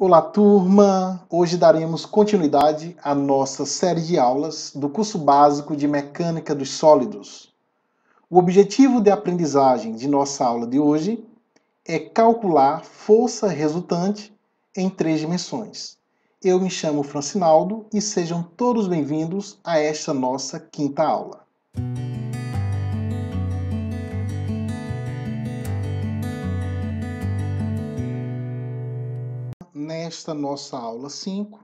Olá, turma! Hoje daremos continuidade à nossa série de aulas do curso básico de Mecânica dos Sólidos. O objetivo de aprendizagem de nossa aula de hoje é calcular força resultante em 3 dimensões. Eu me chamo Francinaldo e sejam todos bem-vindos a esta nossa quinta aula. Nesta nossa aula 5,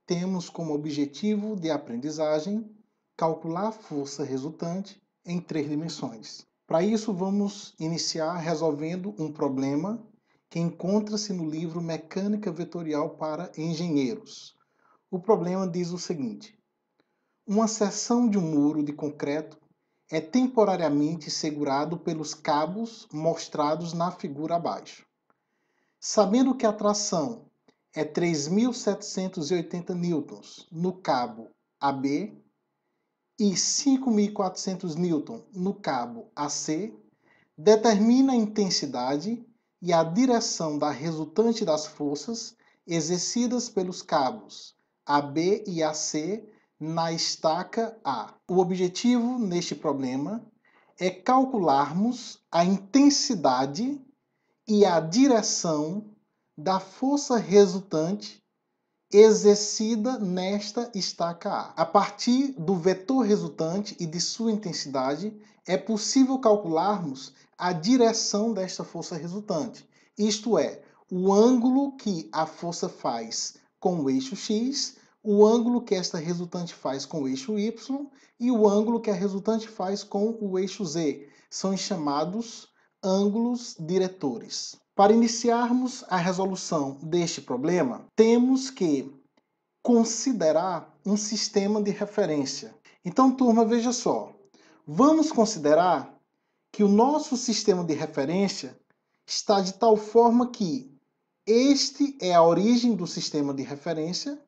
temos como objetivo de aprendizagem calcular a força resultante em 3 dimensões. Para isso, vamos iniciar resolvendo um problema que encontra-se no livro Mecânica Vetorial para Engenheiros. O problema diz o seguinte: uma seção de um muro de concreto é temporariamente segurado pelos cabos mostrados na figura abaixo. Sabendo que a tração é 3.780 newtons no cabo AB e 5.400 newtons no cabo AC, determina a intensidade e a direção da resultante das forças exercidas pelos cabos AB e AC na estaca A. O objetivo neste problema é calcularmos a intensidade e a direção da força resultante exercida nesta estaca A. A partir do vetor resultante e de sua intensidade, é possível calcularmos a direção desta força resultante, isto é, o ângulo que a força faz com o eixo X, o ângulo que esta resultante faz com o eixo Y e o ângulo que a resultante faz com o eixo Z. São chamados ângulos diretores. Para iniciarmos a resolução deste problema, temos que considerar um sistema de referência. Então, turma, veja só. Vamos considerar que o nosso sistema de referência está de tal forma que este é a origem do sistema de referência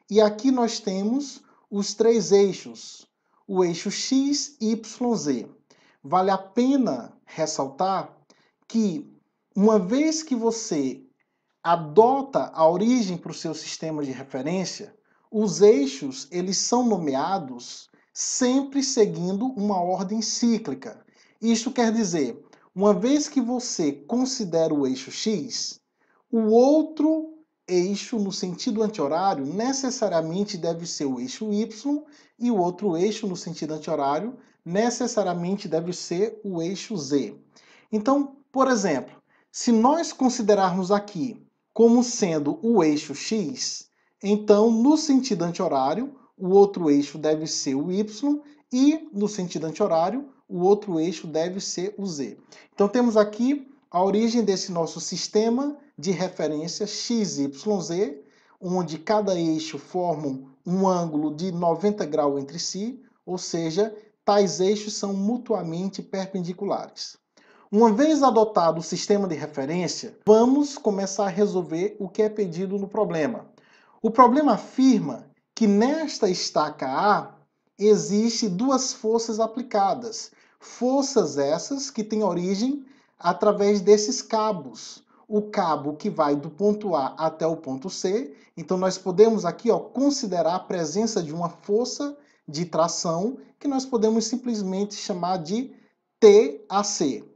e aqui nós temos os 3 eixos, o eixo X, Y, Z. Vale a pena ressaltar que uma vez que você adota a origem para o seu sistema de referência, os eixos eles são nomeados sempre seguindo uma ordem cíclica. Isto quer dizer, uma vez que você considera o eixo X, o outro eixo no sentido anti-horário necessariamente deve ser o eixo Y e o outro eixo no sentido anti-horário necessariamente deve ser o eixo Z. Então, por exemplo, se nós considerarmos aqui como sendo o eixo X, então no sentido anti-horário, o outro eixo deve ser o Y e no sentido anti-horário, o outro eixo deve ser o Z. Então temos aqui a origem desse nosso sistema de referência XYZ, onde cada eixo forma um ângulo de 90 graus entre si, ou seja, tais eixos são mutuamente perpendiculares. Uma vez adotado o sistema de referência, vamos começar a resolver o que é pedido no problema. O problema afirma que nesta estaca A existem 2 forças aplicadas. Forças essas que têm origem através desses cabos. O cabo que vai do ponto A até o ponto C. Então nós podemos aqui considerar a presença de uma força de tração que nós podemos simplesmente chamar de TAC.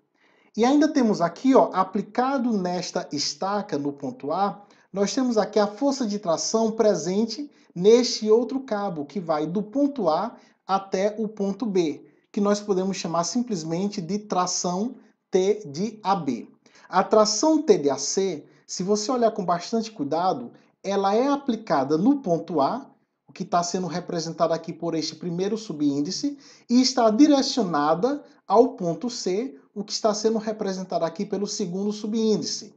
E ainda temos aqui, aplicado nesta estaca no ponto A, nós temos aqui a força de tração presente neste outro cabo, que vai do ponto A até o ponto B, que nós podemos chamar simplesmente de tração T de AB. A tração T de AC, se você olhar com bastante cuidado, ela é aplicada no ponto A, o que está sendo representado aqui por este primeiro subíndice, e está direcionada ao ponto C, o que está sendo representado aqui pelo segundo subíndice.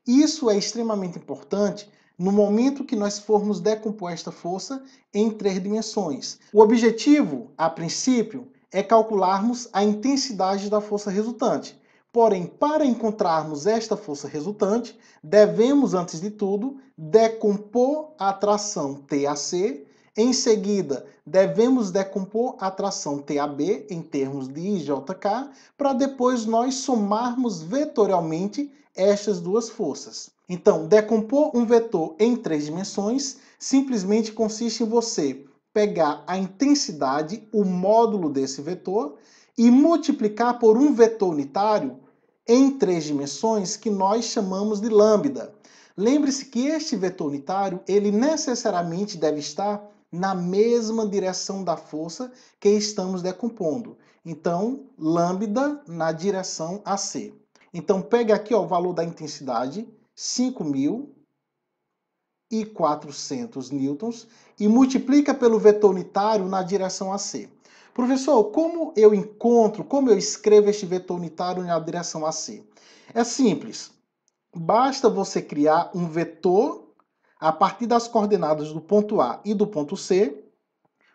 Isso é extremamente importante no momento que nós formos decompor esta força em 3 dimensões. O objetivo, a princípio, é calcularmos a intensidade da força resultante. Porém, para encontrarmos esta força resultante, devemos, antes de tudo, decompor a tração TAC Em seguida, devemos decompor a tração TAB em termos de IJK, para depois nós somarmos vetorialmente estas duas forças. Então, decompor um vetor em 3 dimensões simplesmente consiste em você pegar a intensidade, o módulo desse vetor, e multiplicar por um vetor unitário em 3 dimensões que nós chamamos de lambda. Lembre-se que este vetor unitário, ele necessariamente deve estar na mesma direção da força que estamos decompondo. Então, lambda na direção AC. Então, pega aqui ó, o valor da intensidade, 5.400 newtons, e multiplica pelo vetor unitário na direção AC. Professor, como eu escrevo este vetor unitário na direção AC? É simples. Basta você criar um vetor a partir das coordenadas do ponto A e do ponto C.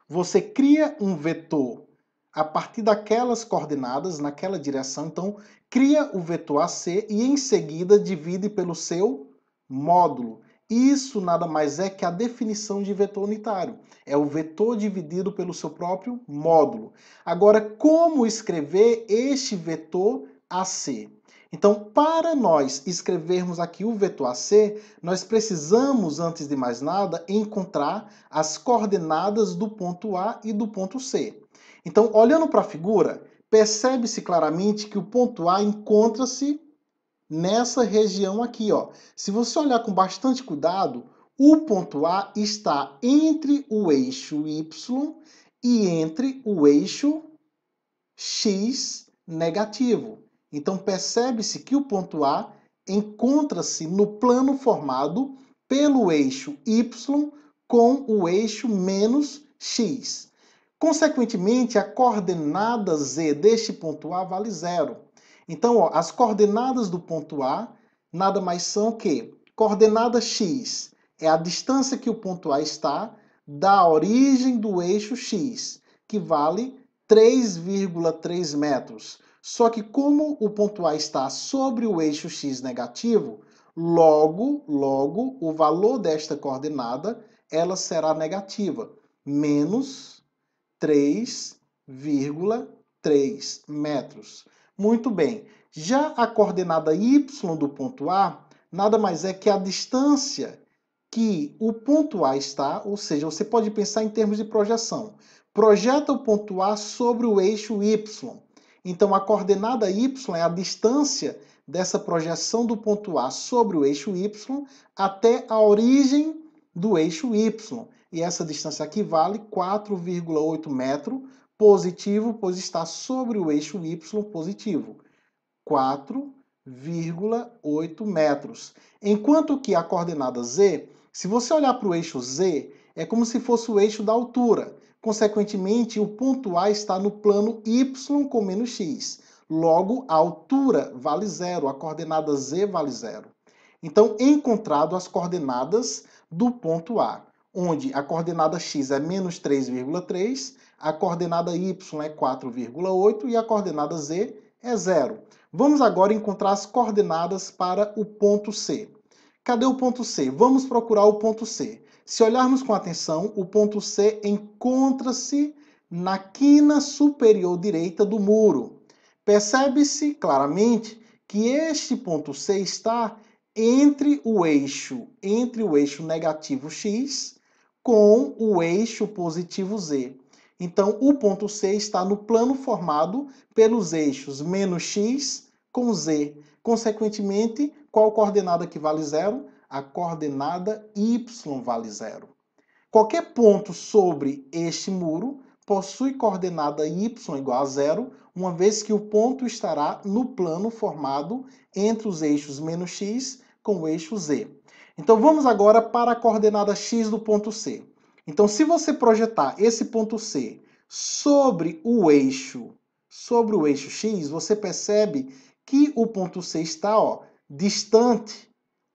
Você cria um vetor a partir daquelas coordenadas, naquela direção. Então, cria o vetor AC e em seguida divide pelo seu módulo. Isso nada mais é que a definição de vetor unitário. É o vetor dividido pelo seu próprio módulo. Agora, como escrever este vetor AC? Então, para nós escrevermos aqui o vetor AC, nós precisamos, antes de mais nada, encontrar as coordenadas do ponto A e do ponto C. Então, olhando para a figura, percebe-se claramente que o ponto A encontra-se nessa região aqui, ó. Se você olhar com bastante cuidado, o ponto A está entre o eixo Y e entre o eixo X negativo. Então percebe-se que o ponto A encontra-se no plano formado pelo eixo Y com o eixo menos X. Consequentemente, a coordenada Z deste ponto A vale zero. Então, ó, as coordenadas do ponto A nada mais são que coordenada X é a distância que o ponto A está da origem do eixo X, que vale 3,3 metros. Só que como o ponto A está sobre o eixo X negativo, logo, o valor desta coordenada ela será negativa, menos 3,3 metros. Muito bem. Já a coordenada y do ponto A nada mais é que a distância que o ponto A está, ou seja, você pode pensar em termos de projeção. Projeta o ponto A sobre o eixo Y. Então, a coordenada y é a distância dessa projeção do ponto A sobre o eixo Y até a origem do eixo Y. E essa distância aqui vale 4,8 metros positivo, pois está sobre o eixo Y positivo. 4,8 metros. Enquanto que a coordenada Z, se você olhar para o eixo Z, é como se fosse o eixo da altura. Consequentemente, o ponto A está no plano Y com menos X. Logo, a altura vale zero, a coordenada Z vale zero. Então, encontrado as coordenadas do ponto A, onde a coordenada X é menos 3,3, a coordenada Y é 4,8 e a coordenada Z é zero. Vamos agora encontrar as coordenadas para o ponto C. Cadê o ponto C? Vamos procurar o ponto C. Se olharmos com atenção, o ponto C encontra-se na quina superior direita do muro. Percebe-se claramente que este ponto C está entre o eixo negativo X com o eixo positivo Z. Então, o ponto C está no plano formado pelos eixos menos X com Z. Consequentemente, qual coordenada que vale zero? A coordenada Y vale zero. Qualquer ponto sobre este muro possui coordenada Y igual a zero, uma vez que o ponto estará no plano formado entre os eixos menos X com o eixo Z. Então, vamos agora para a coordenada X do ponto C. Então, se você projetar esse ponto C sobre o eixo X, você percebe que o ponto C está distante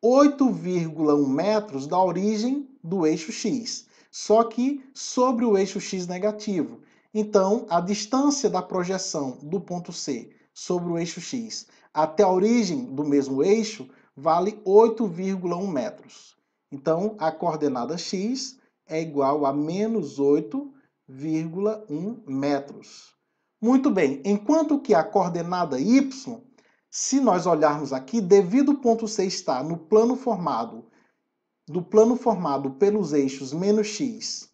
8,1 metros da origem do eixo X, só que sobre o eixo X negativo. Então, a distância da projeção do ponto C sobre o eixo X até a origem do mesmo eixo vale 8,1 metros. Então, a coordenada X é igual a menos 8,1 metros. Muito bem, enquanto que a coordenada y, se nós olharmos aqui, devido o ponto C estar no plano formado, pelos eixos menos x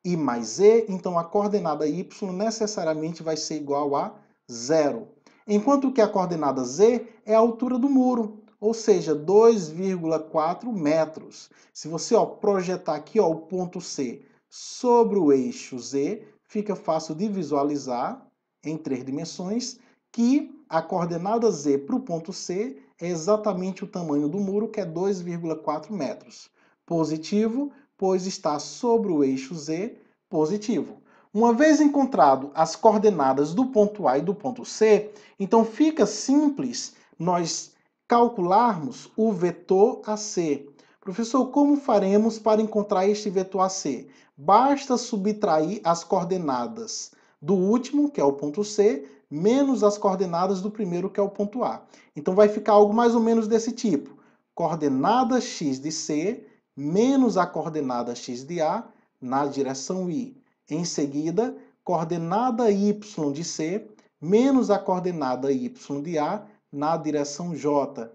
e mais z, então a coordenada y necessariamente vai ser igual a 0. Enquanto que a coordenada z é a altura do muro, ou seja, 2,4 metros. Se você projetar aqui o ponto C sobre o eixo z, fica fácil de visualizar em 3 dimensões que a coordenada z para o ponto C é exatamente o tamanho do muro, que é 2,4 metros. Positivo, pois está sobre o eixo z, positivo. Uma vez encontrado as coordenadas do ponto A e do ponto C, então fica simples nós calcularmos o vetor AC. Professor, como faremos para encontrar este vetor AC? Basta subtrair as coordenadas do último, que é o ponto C, menos as coordenadas do primeiro, que é o ponto A. Então vai ficar algo mais ou menos desse tipo. Coordenada x de C menos a coordenada x de A na direção Y. Em seguida, coordenada y de C menos a coordenada y de A na direção J.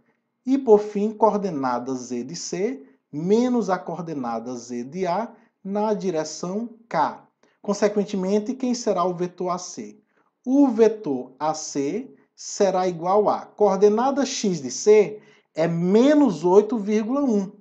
E, por fim, coordenada z de C menos a coordenada z de A na direção K. Consequentemente, quem será o vetor AC? O vetor AC será igual a coordenada x de C é menos 8,1,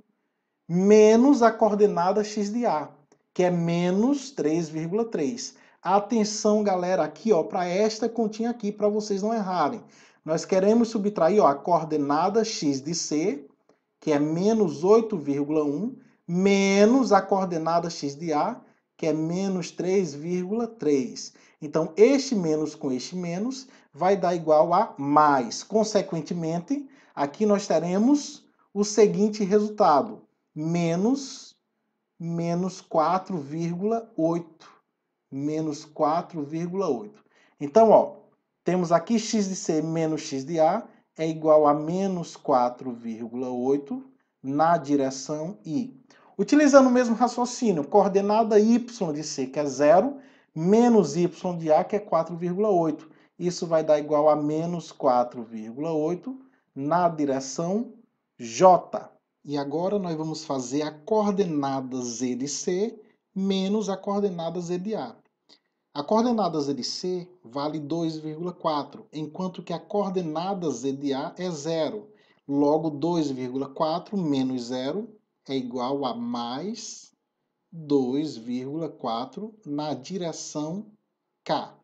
menos a coordenada x de A, que é menos 3,3. Atenção, galera, aqui para esta continha aqui, para vocês não errarem. Nós queremos subtrair a coordenada x de C, que é menos 8,1, menos a coordenada x de A, que é menos 3,3. Então, este menos com este menos vai dar igual a mais. Consequentemente, aqui nós teremos o seguinte resultado: menos 4,8. Menos 4,8. Então, temos aqui x de C menos x de A é igual a menos 4,8 na direção Y. Utilizando o mesmo raciocínio, coordenada y de C, que é 0, menos y de A, que é 4,8. Isso vai dar igual a menos 4,8 na direção J. E agora nós vamos fazer a coordenada z de C menos a coordenada z de A. A coordenada z de C vale 2,4, enquanto que a coordenada z de A é 0. Logo, 2,4 menos 0 é igual a mais 2,4 na direção K.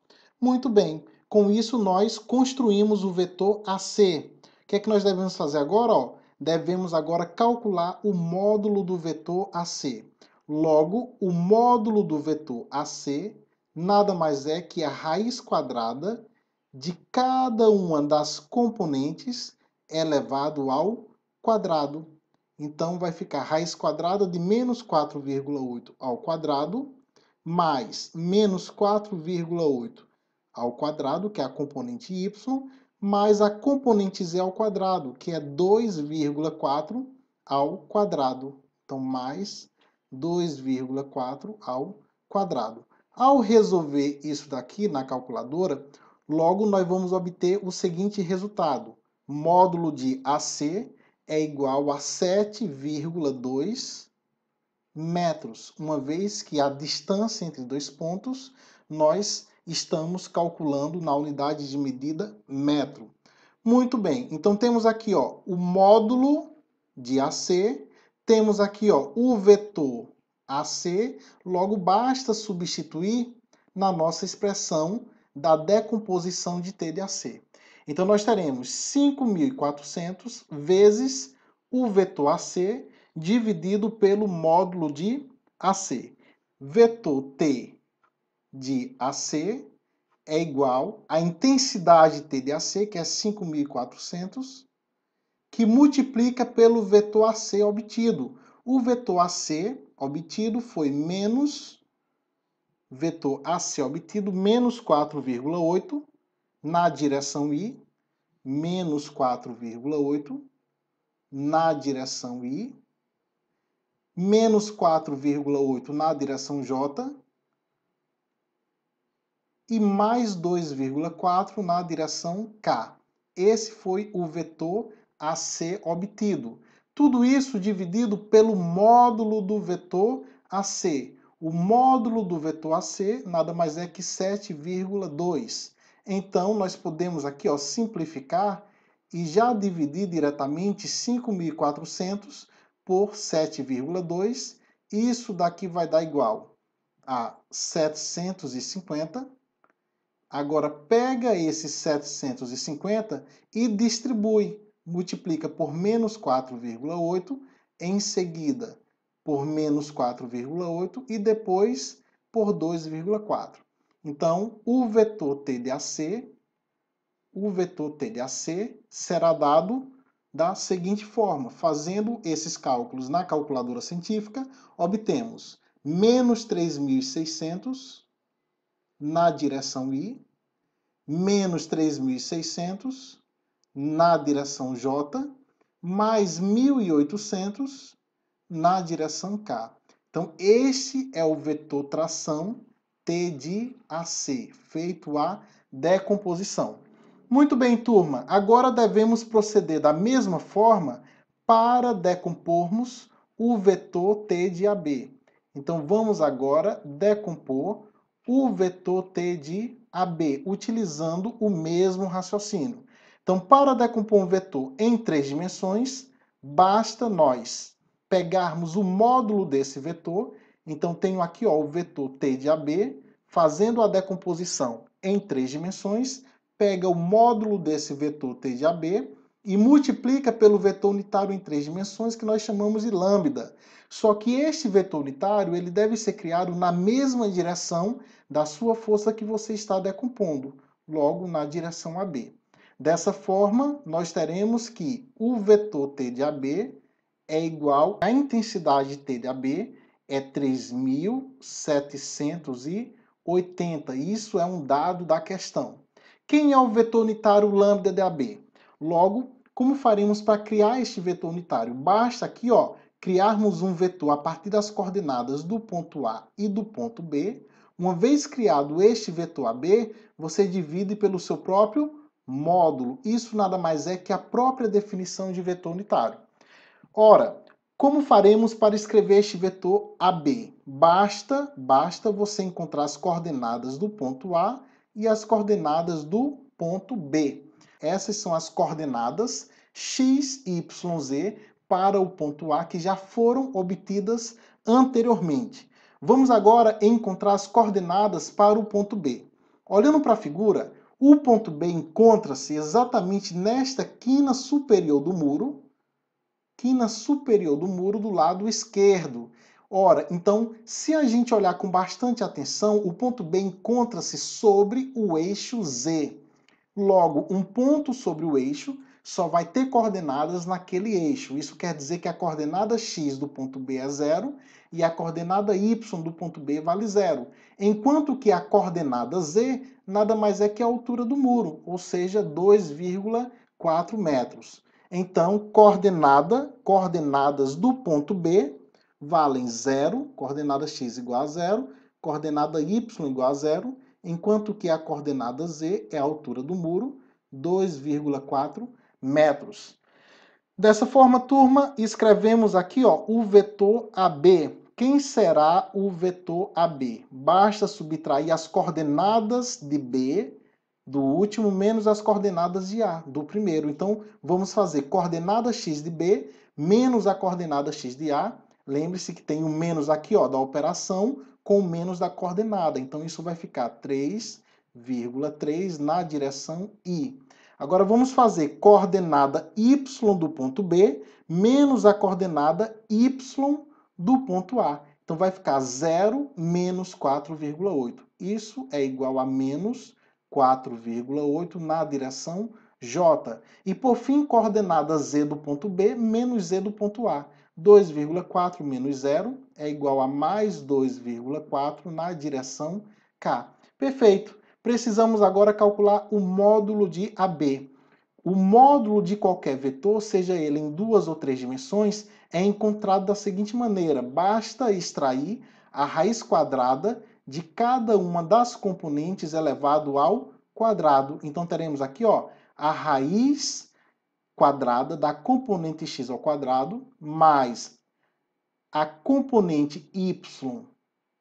Muito bem, com isso nós construímos o vetor AC. O que é que nós devemos fazer agora? Devemos agora calcular o módulo do vetor AC. Logo, o módulo do vetor AC nada mais é que a raiz quadrada de cada uma das componentes elevado ao quadrado. Então, vai ficar raiz quadrada de menos 4,8 ao quadrado, mais menos 4,8 ao quadrado, que é a componente y, mais a componente z ao quadrado, que é 2,4 ao quadrado. Então, mais 2,4 ao quadrado. Ao resolver isso daqui na calculadora, logo nós vamos obter o seguinte resultado. Módulo de AC é igual a 7,2 metros, uma vez que a distância entre dois pontos nós estamos calculando na unidade de medida metro. Muito bem, então temos aqui o módulo de AC, temos aqui o vetor AC, logo basta substituir na nossa expressão da decomposição de T de AC. Então nós teremos 5.400 vezes o vetor AC dividido pelo módulo de AC. Vetor T de AC é igual à intensidade T de AC, que é 5.400, que multiplica pelo vetor AC obtido. O vetor AC obtido foi menos vetor AC obtido menos 4,8 na direção Y, menos 4,8 na direção Y, menos 4,8 na direção J e mais 2,4 na direção K. Esse foi o vetor a ser obtido. Tudo isso dividido pelo módulo do vetor AC. O módulo do vetor AC nada mais é que 7,2. Então, nós podemos aqui simplificar e já dividir diretamente 5.400 por 7,2. Isso daqui vai dar igual a 750. Agora, pega esse 750 e distribui. Multiplica por menos 4,8, em seguida por menos 4,8 e depois por 2,4. Então, o vetor T de AC será dado da seguinte forma. Fazendo esses cálculos na calculadora científica, obtemos menos 3.600 na direção I, menos 3.600 na direção J, mais 1.800 na direção K. Então, este é o vetor tração T de AC, feito a decomposição. Muito bem, turma. Agora devemos proceder da mesma forma para decompormos o vetor T de AB. Então, vamos agora decompor o vetor T de AB, utilizando o mesmo raciocínio. Então, para decompor um vetor em 3 dimensões, basta nós pegarmos o módulo desse vetor. Então, tenho aqui o vetor T de AB, fazendo a decomposição em 3 dimensões, pega o módulo desse vetor T de AB e multiplica pelo vetor unitário em 3 dimensões, que nós chamamos de lambda. Só que este vetor unitário ele deve ser criado na mesma direção da sua força que você está decompondo, logo na direção AB. Dessa forma, nós teremos que o vetor T de AB é igual à intensidade T de AB, é 3.780. Isso é um dado da questão. Quem é o vetor unitário lambda de AB? Logo, como faremos para criar este vetor unitário? Basta aqui, criarmos um vetor a partir das coordenadas do ponto A e do ponto B. Uma vez criado este vetor AB, você divide pelo seu próprio módulo. Isso nada mais é que a própria definição de vetor unitário. Ora, como faremos para escrever este vetor AB? Basta você encontrar as coordenadas do ponto A e as coordenadas do ponto B. Essas são as coordenadas x, y, z para o ponto A que já foram obtidas anteriormente. Vamos agora encontrar as coordenadas para o ponto B. Olhando para a figura, o ponto B encontra-se exatamente nesta quina superior do muro, do lado esquerdo. Ora, então, se a gente olhar com bastante atenção, o ponto B encontra-se sobre o eixo Z. Logo, um ponto sobre o eixo só vai ter coordenadas naquele eixo. Isso quer dizer que a coordenada x do ponto B é 0 e a coordenada y do ponto B vale 0. Enquanto que a coordenada z nada mais é que a altura do muro, ou seja, 2,4 metros. Então, coordenadas do ponto B valem 0, coordenada x igual a 0, coordenada y igual a 0, enquanto que a coordenada z é a altura do muro, 2,4 metros. Dessa forma, turma, escrevemos aqui o vetor AB. Quem será o vetor AB? Basta subtrair as coordenadas de B do último menos as coordenadas de A do primeiro. Então, vamos fazer coordenada x de B menos a coordenada x de A. Lembre-se que tem o menos aqui da operação com o menos da coordenada. Então, isso vai ficar 3,3 na direção I. Agora, vamos fazer coordenada y do ponto B menos a coordenada y do ponto A. Então, vai ficar 0 menos 4,8. Isso é igual a menos 4,8 na direção J. E, por fim, coordenada z do ponto B menos z do ponto A. 2,4 menos 0 é igual a mais 2,4 na direção K. Perfeito. Precisamos agora calcular o módulo de AB. O módulo de qualquer vetor, seja ele em 2 ou 3 dimensões, é encontrado da seguinte maneira: basta extrair a raiz quadrada de cada uma das componentes elevado ao quadrado. Então teremos aqui, ó, a raiz quadrada da componente x ao quadrado mais a componente y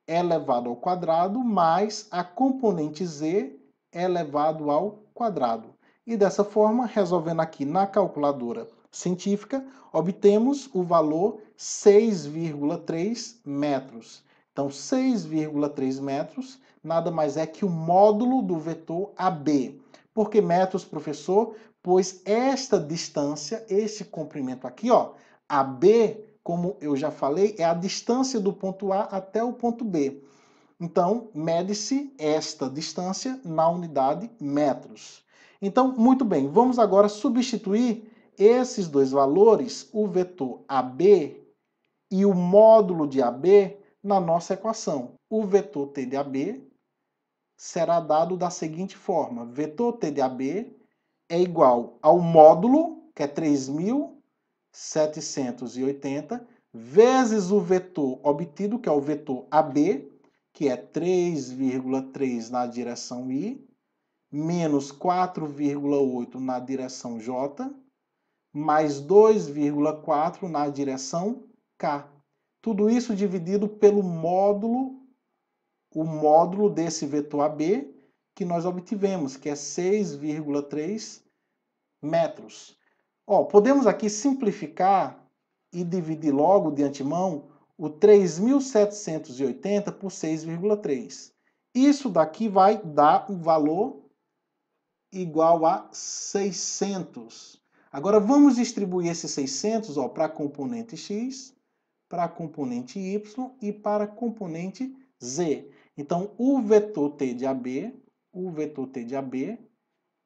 elevado ao quadrado mais a componente z elevado ao quadrado. E dessa forma, resolvendo aqui na calculadora científica, obtemos o valor 6,3 metros. Então, 6,3 metros nada mais é que o módulo do vetor AB. Por que metros, professor? Pois esta distância, este comprimento aqui, ó, AB, como eu já falei, é a distância do ponto A até o ponto B. Então, mede-se esta distância na unidade metros. Então, muito bem, vamos agora substituir esses dois valores, o vetor AB e o módulo de AB, na nossa equação. O vetor T de AB será dado da seguinte forma: vetor T de AB é igual ao módulo, que é 3.780, vezes o vetor obtido, que é o vetor AB, que é 3,3 na direção I, menos 4,8 na direção J, mais 2,4 na direção K. Tudo isso dividido pelo módulo, o módulo desse vetor AB que nós obtivemos, que é 6,3 metros. Ó, podemos aqui simplificar e dividir logo de antemão o 3.780 por 6,3. Isso daqui vai dar um valor igual a 600. Agora vamos distribuir esses 600 para a componente x, para a componente y e para a componente z. Então, o vetor T de AB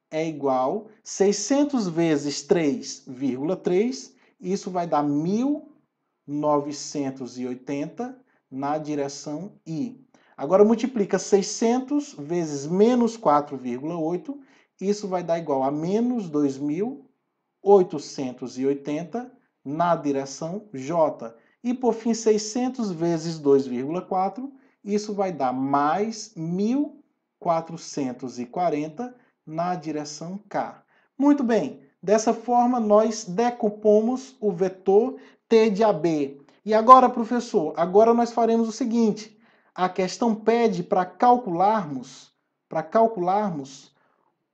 é igual a 600 vezes 3,3, isso vai dar 1.980 na direção I. Agora multiplica 600 vezes menos 4,8, isso vai dar igual a menos 2.880 na direção J. E por fim, 600 vezes 2,4, isso vai dar mais 1.440 na direção K. Muito bem, dessa forma nós decompomos o vetor T de AB. E agora, professor, agora nós faremos o seguinte: a questão pede para calcularmos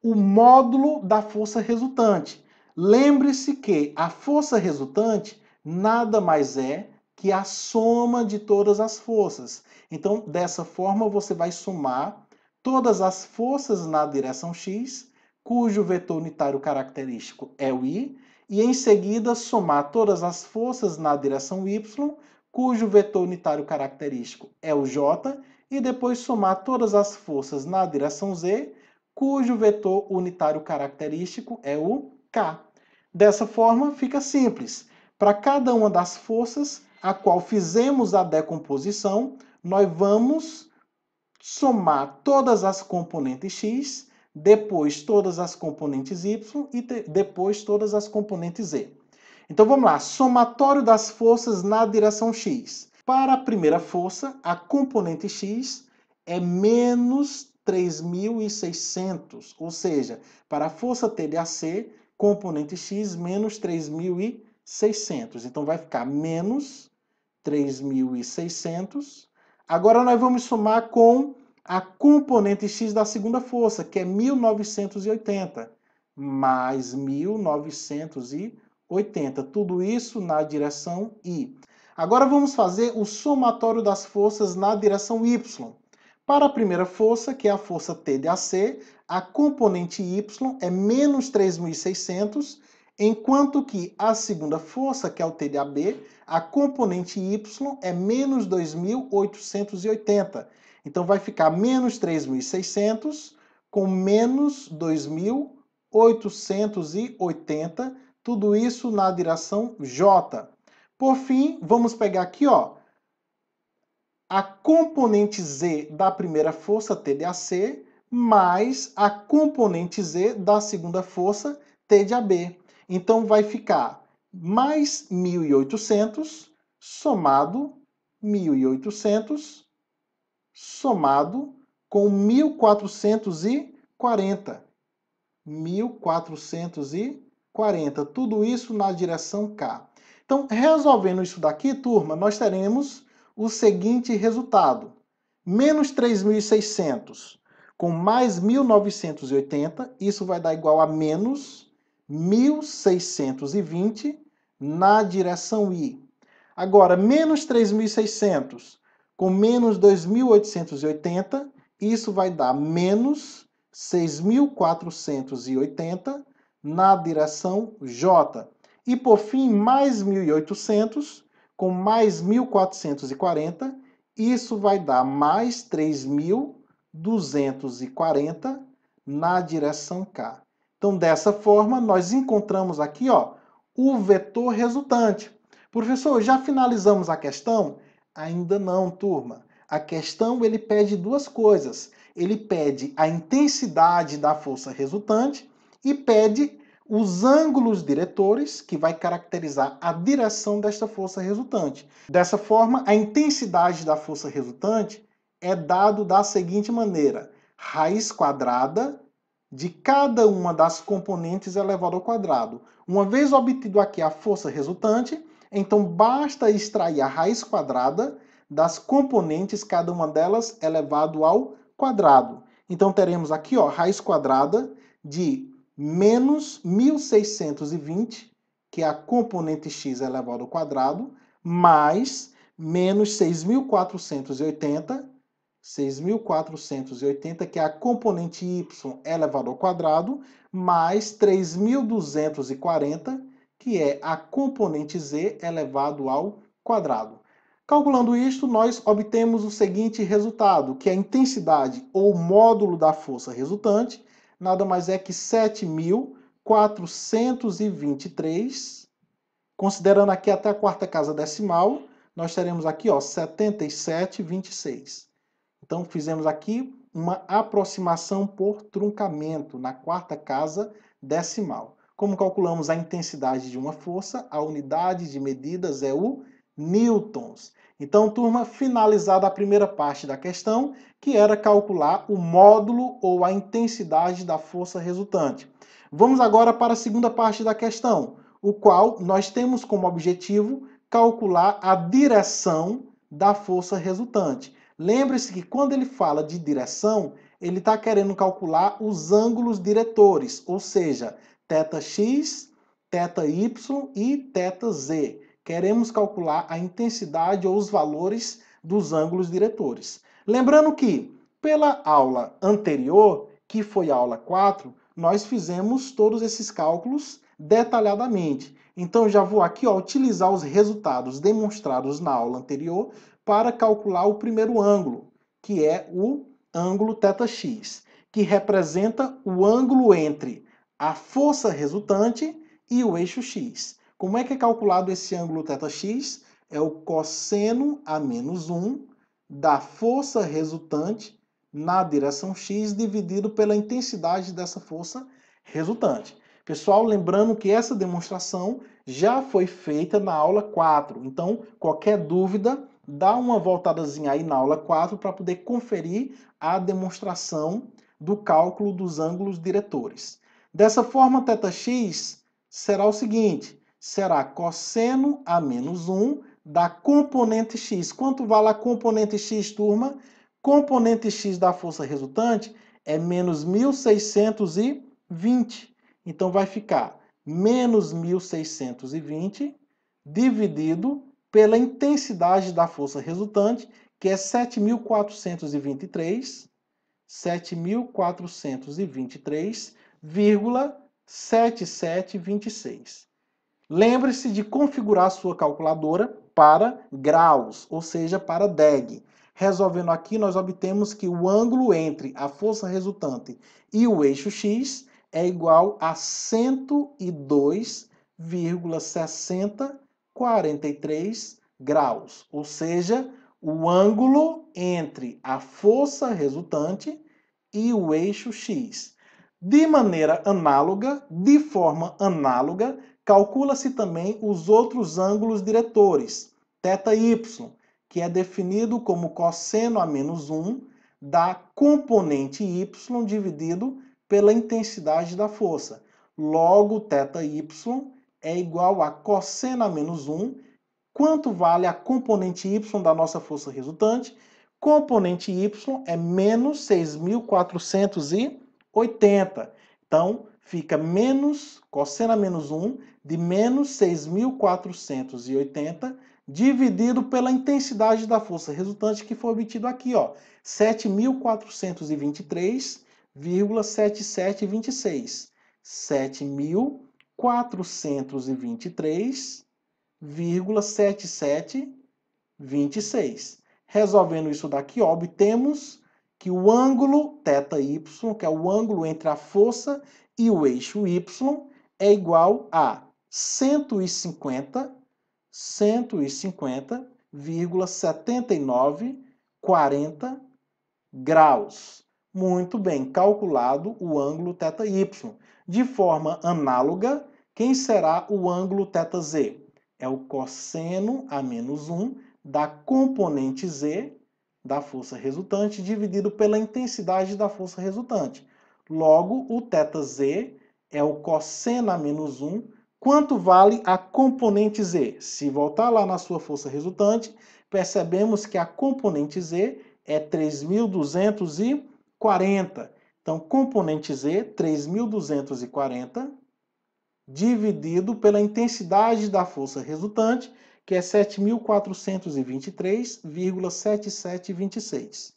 o módulo da força resultante. Lembre-se que a força resultante nada mais é que a soma de todas as forças. Então, dessa forma, você vai somar todas as forças na direção x, cujo vetor unitário característico é o i, e em seguida somar todas as forças na direção y, cujo vetor unitário característico é o j, e depois somar todas as forças na direção z, cujo vetor unitário característico é o k. Dessa forma, fica simples. Para cada uma das forças a qual fizemos a decomposição, nós vamos somar todas as componentes x, depois todas as componentes y e depois todas as componentes z. Então vamos lá, somatório das forças na direção x. Para a primeira força, a componente x é menos 3.600, ou seja, para a força T de AC, componente x menos 3.600. Então vai ficar menos 3.600. Agora nós vamos somar com a componente x da segunda força, que é 1.980, mais 1.980. Tudo isso na direção I. Agora vamos fazer o somatório das forças na direção y. Para a primeira força, que é a força T de AC, a componente y é menos 3.600, enquanto que a segunda força, que é o T de AB, a componente y é menos 2.880. Então vai ficar menos 3.600 com menos 2.880, tudo isso na direção J. Por fim, vamos pegar aqui, ó, a componente Z da primeira força, T de AC, mais a componente Z da segunda força, T de AB. Então vai ficar mais 1.800 somado 1.800 somado com 1.440. 1.440. Tudo isso na direção K. Então, resolvendo isso daqui, turma, nós teremos o seguinte resultado. Menos 3.600 com mais 1.980, isso vai dar igual a menos 1.620 na direção I. Agora, menos 3.600 com menos 2.880, isso vai dar menos 6.480 na direção J. E, por fim, mais 1.800 com mais 1.440, isso vai dar mais 3.240 na direção K. Então, dessa forma, nós encontramos aqui, ó, o vetor resultante. Professor, já finalizamos a questão? Ainda não, turma. A questão ele pede duas coisas. Ele pede a intensidade da força resultante e pede os ângulos diretores, que vai caracterizar a direção desta força resultante. Dessa forma, a intensidade da força resultante é dado da seguinte maneira: raiz quadrada de cada uma das componentes elevado ao quadrado. Uma vez obtido aqui a força resultante, então basta extrair a raiz quadrada das componentes, cada uma delas elevado ao quadrado. Então teremos aqui, ó, raiz quadrada de menos 1.620, que é a componente x elevado ao quadrado, mais menos 6.480, que é a componente y elevado ao quadrado, mais 3.240, que é a componente z elevado ao quadrado. Calculando isto, nós obtemos o seguinte resultado, que a intensidade ou módulo da força resultante nada mais é que 7.423, considerando aqui até a quarta casa decimal, nós teremos aqui, ó, 77,26. Então, fizemos aqui uma aproximação por truncamento na quarta casa decimal. Como calculamos a intensidade de uma força, a unidade de medidas é o newtons. Então, turma, finalizada a primeira parte da questão, que era calcular o módulo ou a intensidade da força resultante. Vamos agora para a segunda parte da questão, o qual nós temos como objetivo calcular a direção da força resultante. Lembre-se que quando ele fala de direção, ele está querendo calcular os ângulos diretores, ou seja, θx, θy e θz. Queremos calcular a intensidade ou os valores dos ângulos diretores. Lembrando que, pela aula anterior, que foi a aula 4, nós fizemos todos esses cálculos detalhadamente. Então, já vou aqui, ó, utilizar os resultados demonstrados na aula anterior para calcular o primeiro ângulo, que é o ângulo θx, que representa o ângulo entre a força resultante e o eixo x. Como é que é calculado esse ângulo θx? É o cosseno a menos 1 da força resultante na direção x dividido pela intensidade dessa força resultante. Pessoal, lembrando que essa demonstração já foi feita na aula 4. Então, qualquer dúvida, dá uma voltadazinha aí na aula 4 para poder conferir a demonstração do cálculo dos ângulos diretores. Dessa forma, θx será o seguinte: será cosseno a menos 1 da componente x. Quanto vale a componente x, turma? Componente x da força resultante é menos 1.620. Então vai ficar menos 1.620 dividido pela intensidade da força resultante, que é 7.423,7726. Lembre-se de configurar sua calculadora para graus, ou seja, para DEG. Resolvendo aqui, nós obtemos que o ângulo entre a força resultante e o eixo x é igual a 102,6043 graus, ou seja, o ângulo entre a força resultante e o eixo x. De maneira análoga, de forma análoga, calcula-se também os outros ângulos diretores, θy, que é definido como cosseno a menos 1 da componente y dividido pela intensidade da força. Logo, θy é igual a cosseno a menos 1. Quanto vale a componente y da nossa força resultante? Componente y é menos 6.480. Então, fica menos cosseno a menos 1 de menos 6.480 dividido pela intensidade da força resultante que foi obtido aqui, ó, 7.423,7726. 7.423,7726. Resolvendo isso daqui, ó, obtemos que o ângulo θy, que é o ângulo entre a força e o eixo y, é igual a 150,7940 graus. Muito bem, calculado o ângulo θy. De forma análoga, quem será o ângulo θz? É o cosseno a menos 1 da componente z da força resultante dividido pela intensidade da força resultante. Logo, o θz é o cosseno a menos 1. Quanto vale a componente z? Se voltar lá na sua força resultante, percebemos que a componente z é 3.240. Então, componente z, 3.240, dividido pela intensidade da força resultante, que é 7.423,7726.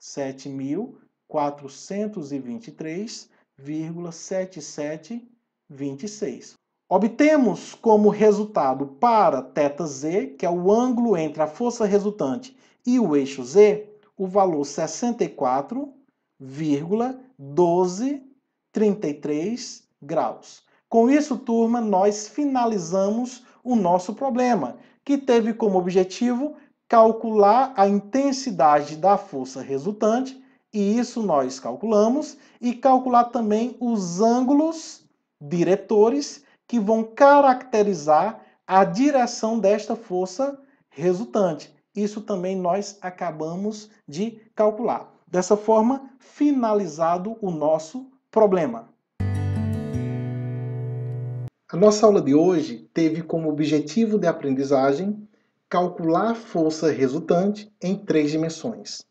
7.423,7726. Obtemos como resultado para θz, que é o ângulo entre a força resultante e o eixo z, o valor 64,1233 graus. Com isso, turma, nós finalizamos o nosso problema, que teve como objetivo calcular a intensidade da força resultante, e isso nós calculamos, e calcular também os ângulos diretores que vão caracterizar a direção desta força resultante. Isso também nós acabamos de calcular. Dessa forma, finalizado o nosso problema. A nossa aula de hoje teve como objetivo de aprendizagem calcular a força resultante em 3 dimensões.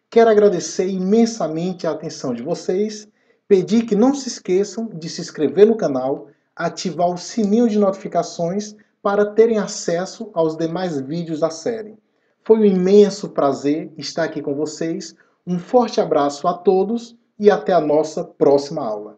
Quero agradecer imensamente a atenção de vocês, pedir que não se esqueçam de se inscrever no canal, ativar o sininho de notificações para terem acesso aos demais vídeos da série. Foi um imenso prazer estar aqui com vocês. Um forte abraço a todos e até a nossa próxima aula.